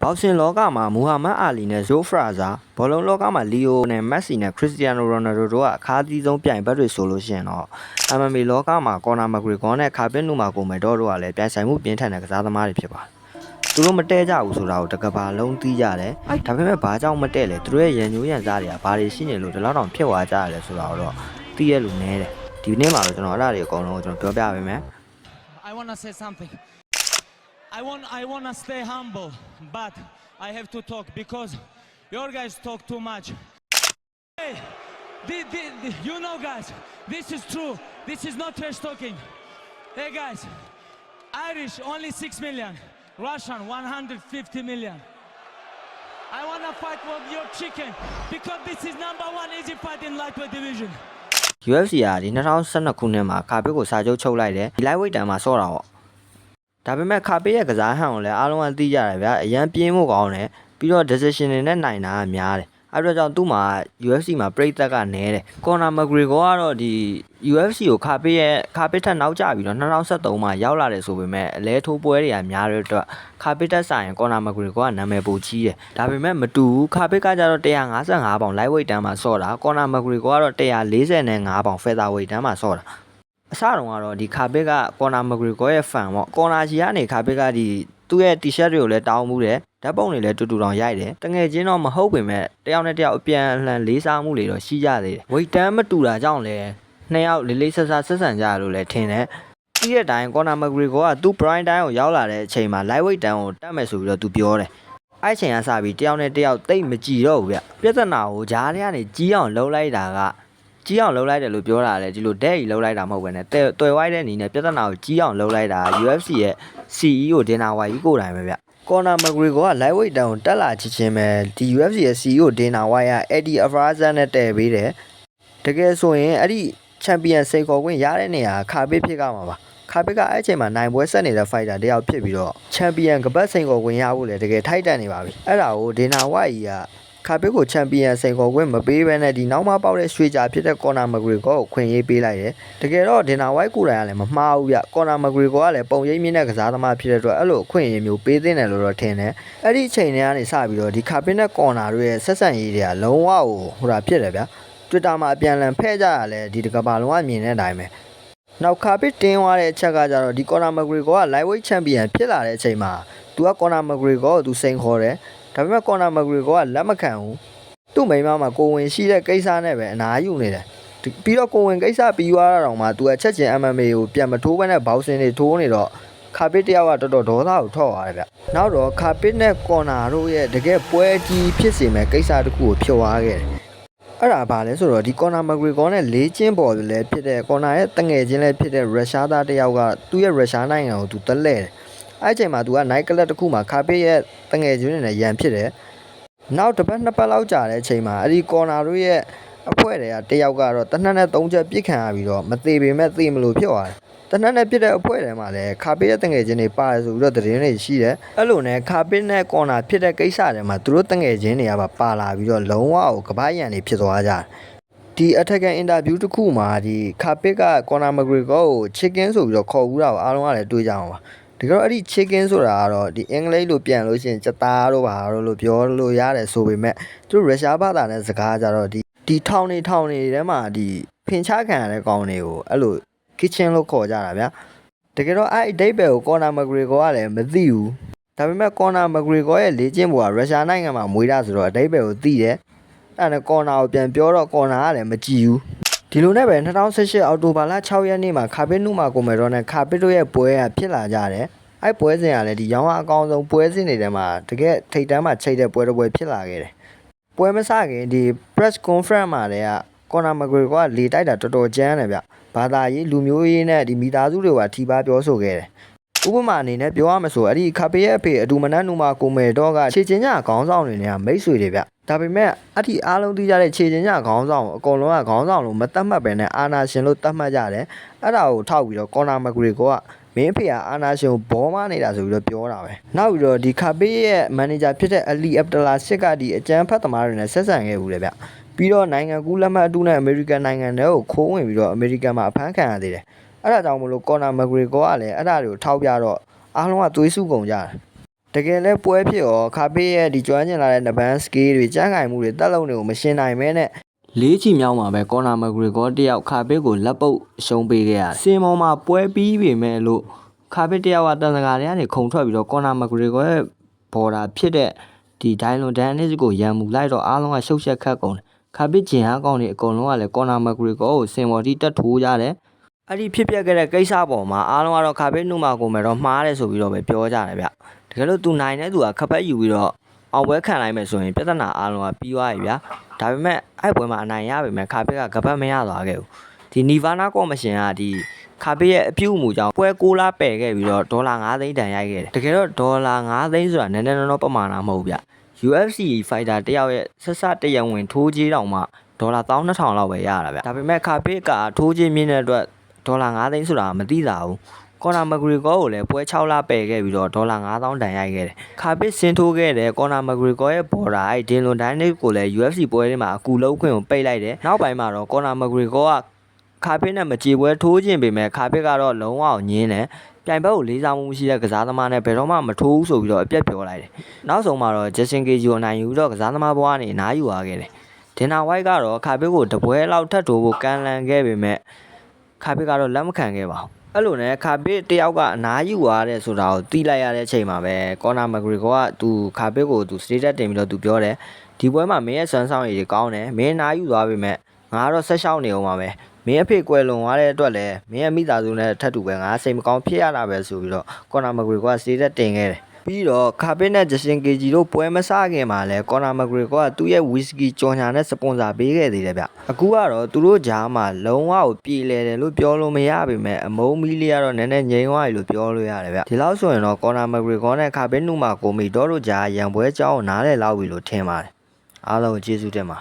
ဘောက်ဆင်လောကမှာမူဟာမက်အာလီနဲ့ဇိုးဖရာဇာဘောလုံးလောကမှာလီယိုနဲ့မက်ဆီနဲ့ခရစ္စတီယာနိုရိုနယ်ဒိုတို့ကအခါးသီးဆုံးပြိုင်ဘက်တွေဆိုလို့ရှိရင်တော့ MMA လောကမှာကော်နာမဂရီဂွန်နဲ့ခါပင်းနူမာကိုမယ်တော့တို့ကလည်းပြိုင်ဆိုင်မှုပြင်းထန်တဲ့ကစားသမားတွေဖြစ်ပါတယ်။သူတို့မတဲကြဘူးဆိုတာကိုတကဘာလုံးသိကြတယ်။ဒါပေမဲ့ဘာကြောင့်မတဲလဲသူတို့ရဲ့ရန်ညိုးရန်စားတွေကဘာတွေရှိနေလို့ဒီလောက်တောင်ဖြစ်သွားကြရလဲဆိုတာတော့သိရလို့နဲတယ်။ဒီနေ့မှာတော့ကျွန်တော်အဲ့ဒါတွေအကုန်လုံးကိုကျွန်တော်ပြောပြပေးမယ်။ I want to say something. I want to stay humble, but I have to talk because your guys talk too much. Hey, you know guys, this is true. This is not trash talking. Hey guys, Irish only 6 million, Russian 150 million. I want to fight for your chicken because this is #1 easy fight in lightweight division. UFC ကဒီ2012ခုနှစ်မှာခါပစ်ကိုစာချုပ်ချုပ်လိုက်တယ်ဒီ lightweight တန်းမှာဆော့တာပေါ့ဒါပေမဲ့ခါပစ်ရဲ့ကစားဟန်ကိုလည်းအားလုံးကသိကြတယ်ဗျာအရန်ပြင်းမှုကောင်းတယ်ပြီးတော့ decision တွေနဲ့နိုင်တာကများတယ်အဲ့တော့ကြောင့်သူ့မှာ UFC မှာပြိသက်ကနဲတယ်ကော်နာမဂရီဂိုကတော့ဒီ UFC ကိုခါပစ်ထက်နောက်ကျပြီးတော့2013မှာရောက်လာတယ်ဆိုပေမဲ့အလဲထိုးပွဲတွေကများတဲ့အတွက်ခါပစ်တက်ဆိုင်ကော်နာမဂရီဂိုကနာမည်ပိုကြီးတယ်ဒါပေမဲ့မတူဘူးခါပစ်ကကြတော့155ပေါင် lightweight တန်းမှာဆော့တာကော်နာမဂရီဂိုကတော့145ပေါင် featherweight တန်းမှာဆော့တာအစတုန်းကတော့ဒီခါပစ်ကကော်နာမဂရီဂိုရဲ့ fan ပေါ့ကော်နာကြီးကနေခါပစ်ကဒီသူ့ရဲ့ t-shirt တွေကိုလည်းတောင်းမှုတယ်ဓာတ်ပုံတွေလည်းတူတူတောင်ရိုက်တယ်တငယ်ချင်းတော့မဟုတ်ပေမဲ့တယောက်နဲ့တယောက်အပြန်အလှန်လေးစားမှုတွေတော့ရှိကြသေးတယ်ဝိတ်တန်းမတူတာကြောင့်လည်းနှစ်ယောက်လေးလေးဆက်ဆက်ဆံကြရလို့လည်းထင်တယ်ပြီးတဲ့အတိုင်းကော်နာမဂရီဂိုကသူ့ prime time ကိုရောက်လာတဲ့အချိန်မှာ lightweight တန်းကိုတက်မယ်ဆိုပြီးတော့သူပြောတယ်အဲ့ချိန်ကစပြီးတယောက်နဲ့တယောက်တိတ်မကြည့်တော့ဘူးဗျပြဿနာကိုဂျားထဲကနေကြီးအောင်လှုပ်လိုက်တာကကြီးအောင်လှုပ်လိုက်တယ်လို့ပြောတာလေဒီလိုဒဲကြီးလှုပ်လိုက်တာမဟုတ်ဘဲနဲ့တွယ်ဝိုက်တဲ့အနေနဲ့ပြဿနာကိုကြီးအောင်လှုပ်လိုက်တာ UFC ရဲ့ CEO ဒင်နာဝိုင်ကြီးကိုယ်တိုင်ပဲဗျကော်နာမဂရီဂိုက lightweight တန်းကိုတက်လာချင်းပဲဒီ UFC ရဲ့ CEO ဒင်နာဝိုင်က Eddie Alvarez နဲ့တည်ပေးတယ်တကယ်ဆိုရင်အဲ့ဒီချန်ပီယံစိန်ခေါ်ခွင့်ရတဲ့နေရာခါပစ်ဖြစ်ကမှာပါခါပစ်ကအဲ့ချိန်မှာနိုင်ပွဲဆက်နေတဲ့ fighter တယောက်ဖြစ်ပြီးတော့ချန်ပီယံကပတ်စိန်ခေါ်ခွင့်ရဖို့လေတကယ်ထိုက်တန်နေပါပြီအဲ့ဒါကိုဒင်နာဝိုင်ကြီးကခါပစ်ကိုချန်ပီယံစိန်ခေါ်ခွင့်မပေးဘဲနဲ့ဒီနောက်မှပေါက်တဲ့ရွှေကြာဖြစ်တဲ့ကော်နာမဂရီဂိုကိုခွင့်ရေးပေးလိုက်တယ်တကယ်တော့ဒင်နာဝိုက်ကိုယ်တိုင်ကလည်းမမှားဘူးဗျကော်နာမဂရီဂိုကလည်းပုံရိပ်မြင့်တဲ့ကစားသမားဖြစ်တဲ့အတွက်အဲ့လိုအခွင့်အရေးမျိုးပေးသင့်တယ်လို့တော့ထင်တယ်အဲ့ဒီအချိန်တွေကနေစပြီးတော့ဒီခါပစ်နဲ့ကော်နာတို့ရဲ့ဆက်ဆံရေးတွေကလုံးဝဟိုတာဖြစ်တယ်ဗျ Twitter မှာအပြန်အလှန်ဖဲ့ကြရလဲဒီတကဘာလုံးဝမြင်တဲ့အတိုင်းပဲနောက်ခါပစ်တင်းသွားတဲ့အချက်ကကြတော့ဒီကော်နာမဂရီဂိုက lightweight champion ဖြစ်လာတဲ့အချိန်မှာသူကကော်နာမဂရီဂိုကိုသူစိန်ခေါ်တယ်ဒါပေမဲ့ကော်နာမဂရီဂိုကလက်မခံဘူးသူ့မိန်းမမှာကိုဝင်ရှိတဲ့ကိစ္စနဲ့ပဲအနားယူနေတယ်ပြီးတော့ကိုဝင်ကိစ္စပြီးသွားတာတော့မှသူကချက်ချင်း MMA ကိုပြန်မထိုးဘဲနဲ့ဘောက်ဆင်တွေထိုးနေတော့ခါပစ်တယောက်ကတော်တော်ဒေါသကိုထွက်သွားတယ်ဗျနောက်တော့ခါပစ်နဲ့ကော်နာတို့ရဲ့တကယ်ပွဲကြီးဖြစ်စေမဲ့ကိစ္စတခုကိုဖြောသွားခဲ့တယ်အဲ့ဒါဘာလဲဆိုတော့ဒီကော်နာမဂရီဂိုနဲ့လေးချင်းပေါ်လည်းဖြစ်တဲ့ကော်နာရဲ့တငယ်ချင်းလည်းဖြစ်တဲ့ရုရှားသားတယောက်ကသူ့ရဲ့ရုရှားနိုင်ငံကိုသူတက်လဲတယ်အဲ့အချိန်မှာသူက night club တစ်ခုမှာခါပစ်ရဲ့တငယ်ချင်းတွေနဲ့ရန်ဖြစ်တယ်နောက်တစ်ပတ်နှစ်ပတ်လောက်ကြာတဲ့အချိန်မှာအဲ့ဒီကော်နာတို့ရဲ့အဖွဲ့တွေကတယောက်ကတော့တနက်နဲ့3ချက်ပြစ်ခံရပြီးတော့မသေးပေမဲ့သေမလို့ဖြစ်သွားတယ်တနက်နဲ့ပြစ်တဲ့အဖွဲ့တွေမှာလည်းခါပစ်ရဲ့တငယ်ချင်းတွေပါတယ်ဆိုပြီးတော့သတင်းတွေရှိတယ်အဲ့လိုနဲ့ခါပစ်နဲ့ကော်နာဖြစ်တဲ့ကိစ္စတွေမှာသူတို့တငယ်ချင်းတွေကပါလာပြီးတော့လုံးဝကိုကပ္ပရန်တွေဖြစ်သွားကြတယ်ဒီ attack interview တစ်ခုမှာဒီခါပစ်ကကော်နာမဂရီဂိုကို chicken ဆိုပြီးတော့ခေါ်ဦးတာကိုအားလုံးကလည်းတွေးကြအောင်ပါဒီကတော့အဲ့ဒီ chicken ဆိုတာကတော့ဒီအင်္ဂလိပ်လိုပြန်လို့ရှိရင်ကြက်သားတို့ပါတို့လို့ပြောလို့ရတယ်ဆိုပေမဲ့သူရုရှားဘာသာနဲ့စကားကြတော့ဒီထောင်နေထဲမှာဒီဖင်ချခံရတဲ့ကောင်တွေကိုအဲ့လို kitchen လို့ခေါ်ကြတာဗျာတကယ်တော့အဲ့အဓိပ္ပာယ်ကိုကော်နာမဂရီဂိုကလည်းမသိဘူးဒါပေမဲ့ကော်နာမဂရီဂိုရဲ့လေ့ကျင့်မှုကရုရှားနိုင်ငံမှာမွေးတာဆိုတော့အဓိပ္ပာယ်ကိုသိတယ်အဲ့ဒါနဲ့ကော်နာကိုပြန်ပြောတော့ကော်နာကလည်းမကြည့်ဘူးဒီလိုနဲ့ပဲ2018အောက်တိုဘာလ6ရက်နေ့မှာခါပစ်နုမာကိုမယ်တော့နဲ့ခါပစ်တို့ရဲ့ပွဲကဖြစ်လာကြတယ်အဲ့ပွဲစဉ်ကလည်းဒီရောင်းအကောင်းဆုံးပွဲစဉ်တွေထဲမှာတကယ်ထိတ်တန်းမှာချိတ်တဲ့ပွဲတစ်ပွဲဖြစ်လာခဲ့တယ်ပွဲမစခင်ဒီ press conference မှာလည်းကော်နာမဂရီကလေတိုက်တာတော်တော်ကြမ်းတယ်ဗျဘာသာရေးလူမျိုးရေးနဲ့ဒီမိသားစုတွေကထိပါပြောဆိုခဲ့တယ်ဥပမာအနေနဲ့ပြောရမှာဆိုအဲ့ဒီခါပစ်ရဲ့အဖေအဒူမနတ်နူမာကိုမယ်တော့ကခြေချင်းညခေါင်းဆောင်တွေနဲ့မိတ်ဆွေတွေဗျဒါပေမဲ့အဲ့ဒီအားလုံးသိကြတဲ့ခြေချင်းညခေါင်းဆောင်အကုန်လုံးကခေါင်းဆောင်လို့မတတ်မှတ်ပဲနဲ့အာနာရှင်လို့တတ်မှတ်ကြတယ်အဲ့ဒါကိုထောက်ပြီးတော့ကော်နာမဂရီကမင်းဖေကအာနာရှင်ကိုဘောမနေတာဆိုပြီးတော့ပြောတာပဲနောက်ပြီးတော့ဒီခါပစ်ရဲ့မန်နေဂျာဖြစ်တဲ့အလီအပ်ဒလာစစ်ကဒီအကျန်းဖတ်သမားတွေနဲ့ဆက်ဆံခဲ့ဘူးလေဗျပြီးတော့နိုင်ငံကူးလက်မှတ်အတူနဲ့အမေရိကန်နိုင်ငံတွေကိုခိုးဝင်ပြီးတော့အမေရိကန်မှာအဖမ်းခံရသေးတယ်အဲ့ဒါကြောင့်မလို့ကော်နာမဂရီကလည်းအဲ့ဒါတွေကိုထောက်ပြတော့အားလုံးကသွေးစုကုန်ကြတယ် တ တကယ်လဲပွဲဖြစ်ရောခါပေးရဲ့ဒီကျွမ်းကျင်လာတဲ့နဘန်စကေးတွေကြမ်းကင်မှုတွေတက်လုံးတွေကိုမရှင်းနိုင်မဲနဲ့လေးချီမြောင်းမှာပဲကော်နာမဂရီကောတယောက်ခါပေးကိုလက်ပုတ်ရှုံးပေးခဲ့ရတယ်စင်မောမှာပွဲပြီးပြီမဲ့လို့ခါပေးတယောက်ကတန်စကားတွေကနေခုံထွက်ပြီးတော့ကော်နာမဂရီကောရဲ့ဘော်ဒါဖြစ်တဲ့ဒီဒိုင်လွန်ဒန်အနစ်ကိုရန်မူလိုက်တော့အားလုံးကရှုပ်ချက်ခတ်ကုန်တယ်ခါပေးဂျင်အားကောင်းတွေအကုန်လုံးကလည်းကော်နာမဂရီကောကိုစင်မော်တီတက်ထိုးကြတယ်အဲ့ဒီဖြစ်ပျက်ခဲ့တဲ့ကိစ္စပေါ်မှာအားလုံးကတော့ခါပေးနှုတ်မှာကိုမယ်တော့မှားတယ်ဆိုပြီးတော့ပဲပြောကြတယ်ဗျတကယ်လို့သူနိုင်တဲ့သူကခပ်ဖက်ယူပြီးတော့အောင်ပွဲခံလိုက်မယ်ဆိုရင်ပြဿနာအားလုံးကပြီးသွားပြီဗျာဒါပေမဲ့အဲ့ပွဲမှာအနိုင်ရပြီမဲ့ခါပေးကကပတ်မရသွားခဲ့ဘူးဒီနီဗာနာကော်မရှင်ကဒီခါပေးရဲ့အပြုအမူကြောင့်ပွဲ6လပယ်ခဲ့ပြီးတော့ဒေါ်လာ9သိန်းတန်ရိုက်ခဲ့တယ်တကယ်တော့ဒေါ်လာ9သိန်းဆိုတာနည်းနည်းတော့ပမာဏမဟုတ်ဗျ UFC fighter တယောက်ရဲ့ဆက်စတရားဝင်ထိုးကြီးတောင်မှဒေါ်လာ12000လောက်ပဲရတာဗျဒါပေမဲ့ခါပေးကထိုးကြီးမြင့်တဲ့အတွက်ဒေါ်လာ9သိန်းဆိုတာမသိတာဘူးကော်နာမဂရီကောကိုလည်းပွဲ6လပယ်ခဲ့ပြီးတော့ဒေါ်လာ9000တန်ရိုက်ခဲ့တယ်ခါပစ်စင်းထိုးခဲ့တဲ့ကော်နာမဂရီကောရဲ့ဘော်ဒါအဲ့ဒင်လွန်ဒိုင်းနစ်ကိုလည်း UFC ပွဲတွေမှာအကူလုံးခွင့်ကိုပိတ်လိုက်တယ်နောက်ပိုင်းမှာတော့ကော်နာမဂရီကောကခါပစ်နဲ့မကြေပွဲထိုးခြင်းပေမဲ့ခါပစ်ကတော့လုံးဝညင်းတယ်ပြိုင်ဘက်ကိုလေးစားမှုမရှိတဲ့ကစားသမားနဲ့ဘယ်တော့မှမထိုးဘူးဆိုပြီးတော့အပြက်ပြောလိုက်တယ်နောက်ဆုံးမှာတော့ Justin Gaethje ကိုနိုင်ယူတော့ကစားသမားဘဝကနေအနားယူသွားခဲ့တယ်ဒင်နာဝိုက်ကတော့ခါပစ်ကိုတပွဲလောက်ထပ်ထိုးဖို့ကန်လန်ခဲ့ပေမဲ့ခါပစ်ကတော့လက်မခံခဲ့ပါဘူးအဲ့လိုနဲ့ခါပစ်တယောက်ကအနားယူသွားတယ်ဆိုတာကိုသိလိုက်ရတဲ့အချိန်မှာပဲကော်နာမဂရီကောကသူခါပစ်ကိုသူ status တင်ပြီးတော့သူပြောတယ်ဒီပွဲမှာမင်းရဲ့စွမ်းဆောင်ရည်တွေကောင်းတယ်မင်းနားယူသွားပြီမဲ့ငါကတော့ဆက်ရှောက်နေအောင်ပါပဲမင်းအဖေကွယ်လွန်သွားတဲ့အတွက်လည်းမင်းရဲ့မိသားစုနဲ့ထပ်တူပဲငါစိတ်မကောင်းဖြစ်ရတာပဲဆိုပြီးတော့ကော်နာမဂရီကောက status တင်ခဲ့တယ်ပြီးတော့ခါပစ်နဲ့ဂျစင်ကေဂျီတို့ပွဲမစခင်မှာလဲကော်နာမဂရီကောကသူ့ရဲ့ဝီစကီကြော်ညာနဲ့စပွန်ဆာပေးခဲ့သေးတယ်ဗျအခုကတော့သူတို့ကြားမှာလုံးဝကိုပြည်လဲတယ်လို့ပြောလို့မရပါပဲအမုံမီလေးကတော့နည်းနည်းငြိမ်သွားပြီလို့ပြောလို့ရတယ်ဗျဒီလောက်ဆိုရင်တော့ကော်နာမဂရီကောနဲ့ခါပစ်နှုတ်မှာကိုမီတော့တို့ကြားရန်ပွဲကြောင်းနားလဲလောက်ပြီလို့ထင်ပါတယ်အားလုံးကျေးဇူးတင်ပါ